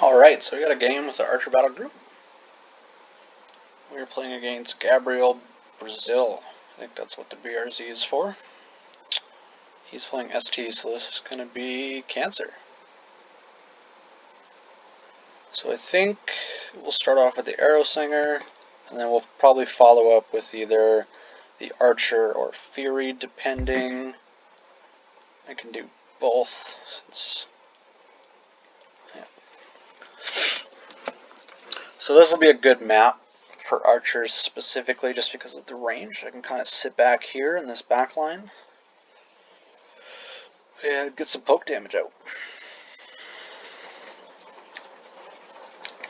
Alright, so we got a game with the Archer Battle Group. We are playing against GabrielBrz. I think that's what the BRZ is for. He's playing ST, so this is going to be Cancer. So I think we'll start off with the Arrow Singer, and then we'll probably follow up with either the Archer or Fury, depending. I can do both, since... yeah. So this will be a good map for archers specifically, just because of the range. I can kind of sit back here in this back line and get some poke damage out.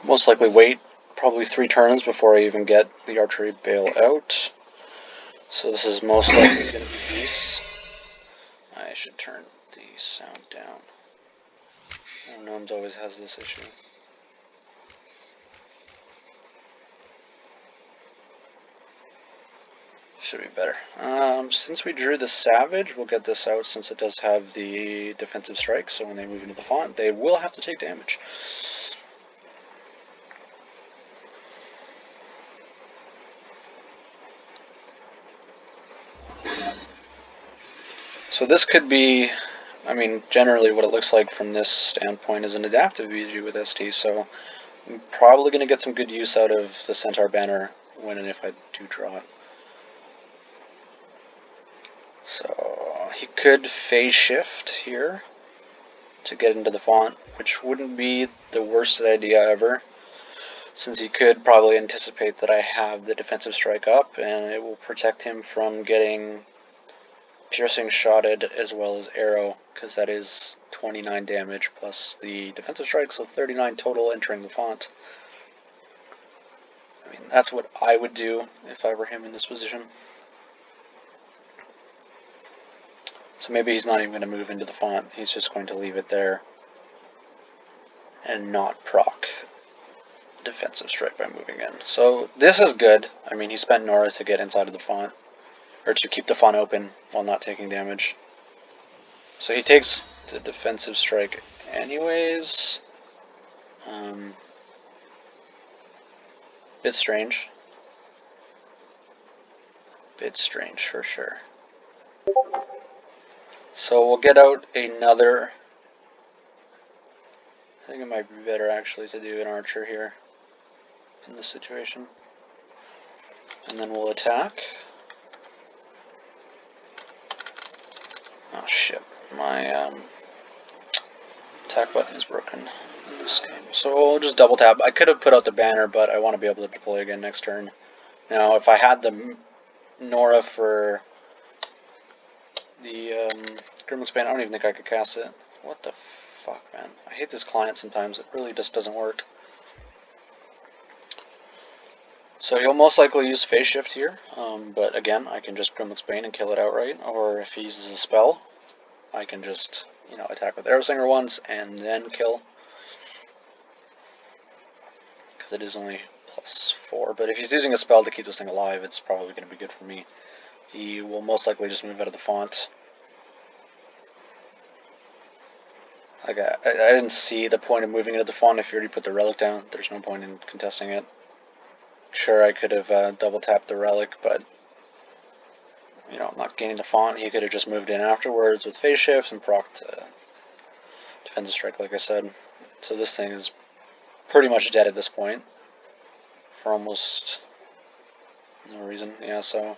Most likely wait probably 3 turns before I even get the archery bail out. So this is most likely going to be Beasts. I should turn the sound down. Gnomes always has this issue. Should be better. Since we drew the Savage, we'll get this out since it does have the defensive strike, so when they move into the font, they will have to take damage. So this could be, I mean, generally what it looks like from this standpoint is an adaptive BG with ST, so I'm probably going to get some good use out of the Centaur banner when and if I do draw it. So he could phase shift here to get into the font, which wouldn't be the worst idea ever, since he could probably anticipate that I have the defensive strike up, and it will protect him from getting piercing shotted as well as arrow, because that is 29 damage plus the defensive strike, so 39 total entering the font. I mean, that's what I would do if I were him in this position. So maybe he's not even going to move into the font, he's just going to leave it there and not proc defensive strike by moving in. So this is good. I mean, he spent Nora to get inside of the font, or to keep the font open while not taking damage. So he takes the defensive strike anyways. Bit strange. Bit strange for sure. So we'll get out another. I think it might be better actually to do an archer here in this situation. And then we'll attack. Oh shit, my attack button is broken in this game. So we'll just double tap. I could have put out the banner, but I want to be able to deploy again next turn. Now if I had the Nora for the Grimlock's Bane, I don't even think I could cast it. What the fuck, man? I hate this client sometimes. It really just doesn't work. So he'll most likely use phase shift here, but again, I can just Grimlock's Bane and kill it outright, or if he uses a spell, I can just, attack with Arrow Singer once and then kill, because it is only +4, but if he's using a spell to keep this thing alive, it's probably going to be good for me. He will most likely just move out of the font. Like I didn't see the point of moving into the font if you already put the relic down. There's no point in contesting it. Sure, I could have double tapped the relic, but I'm not gaining the font. He could have just moved in afterwards with phase shift and procced defensive strike, like I said. So this thing is pretty much dead at this point for almost no reason. Yeah, so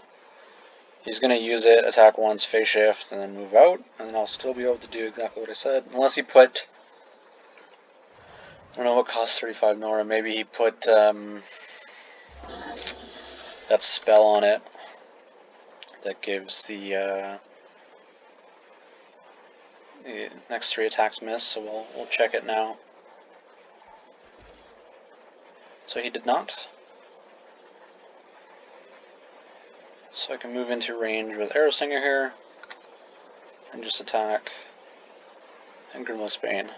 he's going to use it, attack once, phase shift, and then move out, and then I'll still be able to do exactly what I said. Unless he put, I don't know what costs 35 Nora, maybe he put that spell on it that gives the next 3 attacks miss, so we'll check it now. So he did not. So I can move into range with Arrow Singer here, and just attack, and Grimlock's Bane.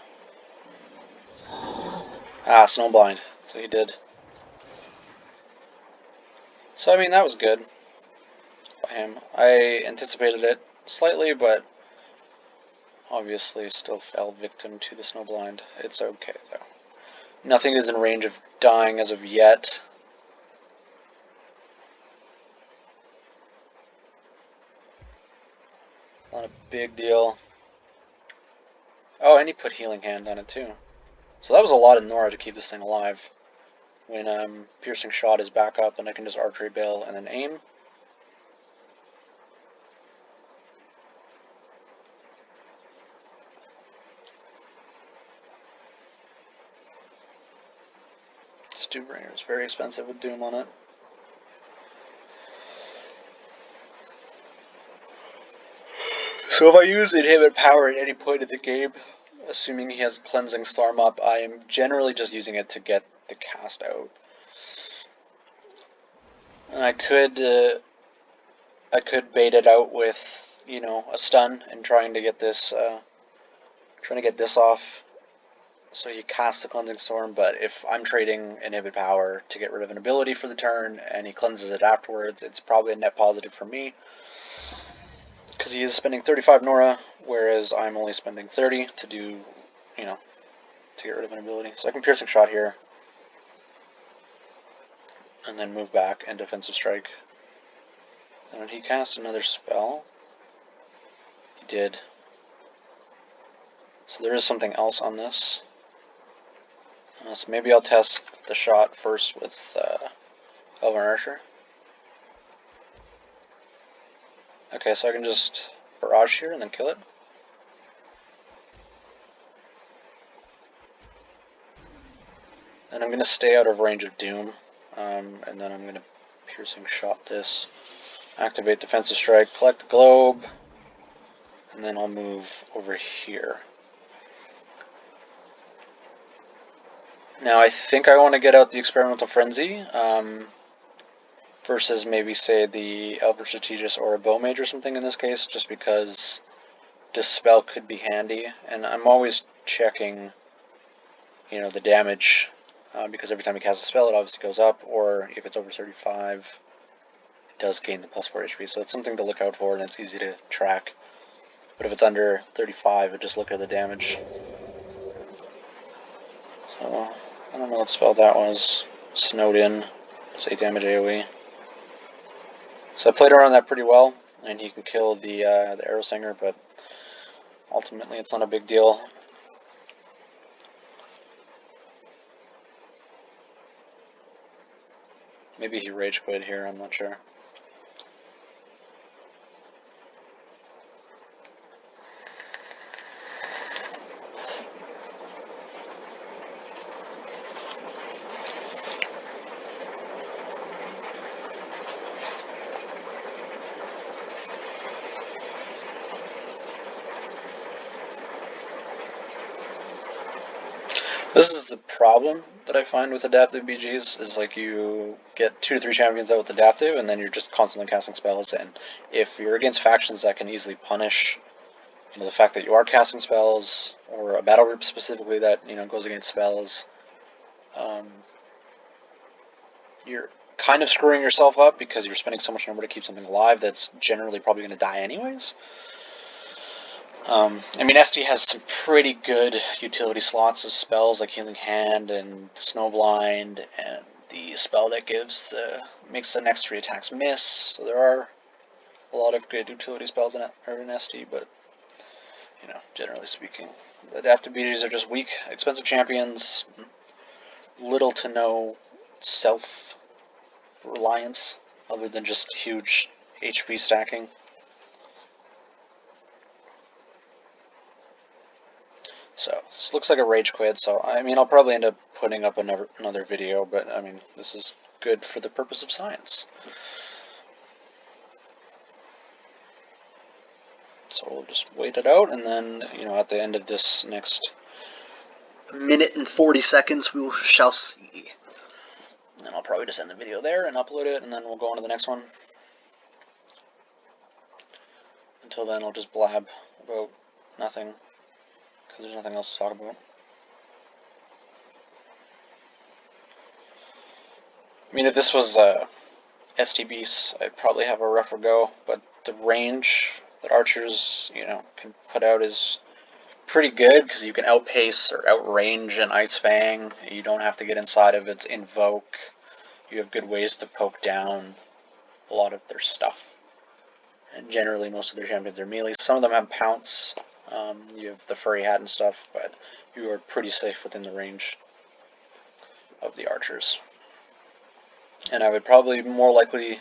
Ah, Snowblind. So he did. So I mean, that was good by him. I anticipated it slightly, but obviously still fell victim to the Snowblind. It's okay though. Nothing is in range of dying as of yet. Not a big deal. Oh, and he put Healing Hand on it too. So that was a lot of Nora to keep this thing alive. When Piercing Shot is back up, and I can just Archery Bail and then aim. Stewbringer is very expensive with Doom on it. So if I use Inhibit Power at any point of the game, assuming he has Cleansing Storm up, I am generally just using it to get the cast out. I could bait it out with, you know, a stun and trying to get this off. So you cast the Cleansing Storm, but if I'm trading Inhibit Power to get rid of an ability for the turn and he cleanses it afterwards, it's probably a net positive for me. Because he is spending 35 Nora, whereas I'm only spending 30 to do, you know, to get rid of an ability. So I can Piercing Shot here, and then move back and Defensive Strike. And when he cast another spell, he did. So there is something else on this. So maybe I'll test the shot first with Elven Archer. Okay, so I can just barrage here and then kill it. And I'm going to stay out of range of Doom, and then I'm going to Piercing Shot this, activate Defensive Strike, collect the Globe, and then I'll move over here. Now I think I want to get out the Experimental Frenzy, versus maybe say the Elven Strategist or a Bow Mage or something in this case, just because Dispel could be handy, and I'm always checking, you know, the damage, because every time you cast a spell it obviously goes up, or if it's over 35 it does gain the plus 4 HP, so it's something to look out for and it's easy to track. But if it's under 35, I just look at the damage. So, I don't know what spell that was. Snowed In, just 8 damage AoE. So I played around that pretty well, and he can kill the Arrow Singer, but ultimately it's not a big deal. Maybe he Rage Quit here, I'm not sure. This is the problem that I find with adaptive BGs, is like you get 2 to 3 champions out with adaptive and then you're just constantly casting spells, and if you're against factions that can easily punish, you know, the fact that you are casting spells, or a battle group specifically that, you know, goes against spells, you're kind of screwing yourself up because you're spending so much number to keep something alive that's generally probably going to die anyways. I mean, SD has some pretty good utility slots of spells like Healing Hand and Snowblind and the spell that makes the next 3 attacks miss. So there are a lot of good utility spells in SD, but, you know, generally speaking, the adaptive BGs are just weak, expensive champions, little to no self-reliance other than just huge HP stacking. So this looks like a Rage Quit, so I mean I'll probably end up putting up another video, but I mean this is good for the purpose of science. So we'll just wait it out, and then, you know, at the end of this next minute and 40 seconds we shall see. And then I'll probably just end the video there and upload it, and then we'll go on to the next one. Until then I'll just blab about nothing, because there's nothing else to talk about. I mean, if this was STBs, I'd probably have a rougher go, but the range that archers, you know, can put out is pretty good because you can outpace or outrange an Ice Fang. You don't have to get inside of its Invoke. You have good ways to poke down a lot of their stuff. And generally, most of their champions are melee. Some of them have Pounce. You have the Furry Hat and stuff, but you are pretty safe within the range of the archers. And I would probably more likely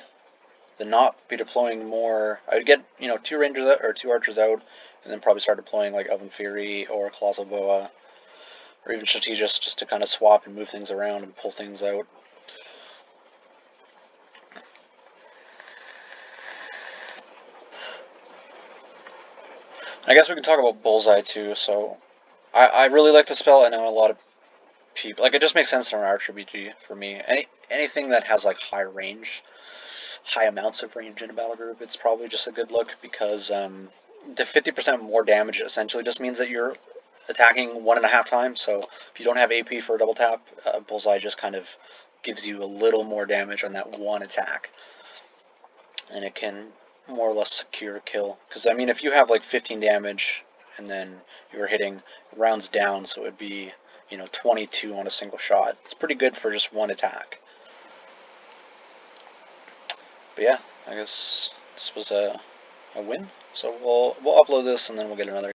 than not be deploying more. I would get 2 rangers out, or 2 archers out, and then probably start deploying like Elven Fury or Colossal Boa, or even Strategist, just to kind of swap and move things around and pull things out. I guess we can talk about Bullseye too. So I really like the spell. I know a lot of people it just makes sense in an archer BG for me. Anything that has like high range, high amounts of range in a battle group, it's probably just a good look because the 50% more damage essentially just means that you're attacking 1.5 times. So if you don't have AP for a double tap, Bullseye just kind of gives you a little more damage on that one attack, and it can more or less secure a kill. Because I mean, if you have like 15 damage and then you were hitting rounds down, so it would be 22 on a single shot. It's pretty good for just one attack. But yeah, I guess this was a win. So we'll upload this and then we'll get another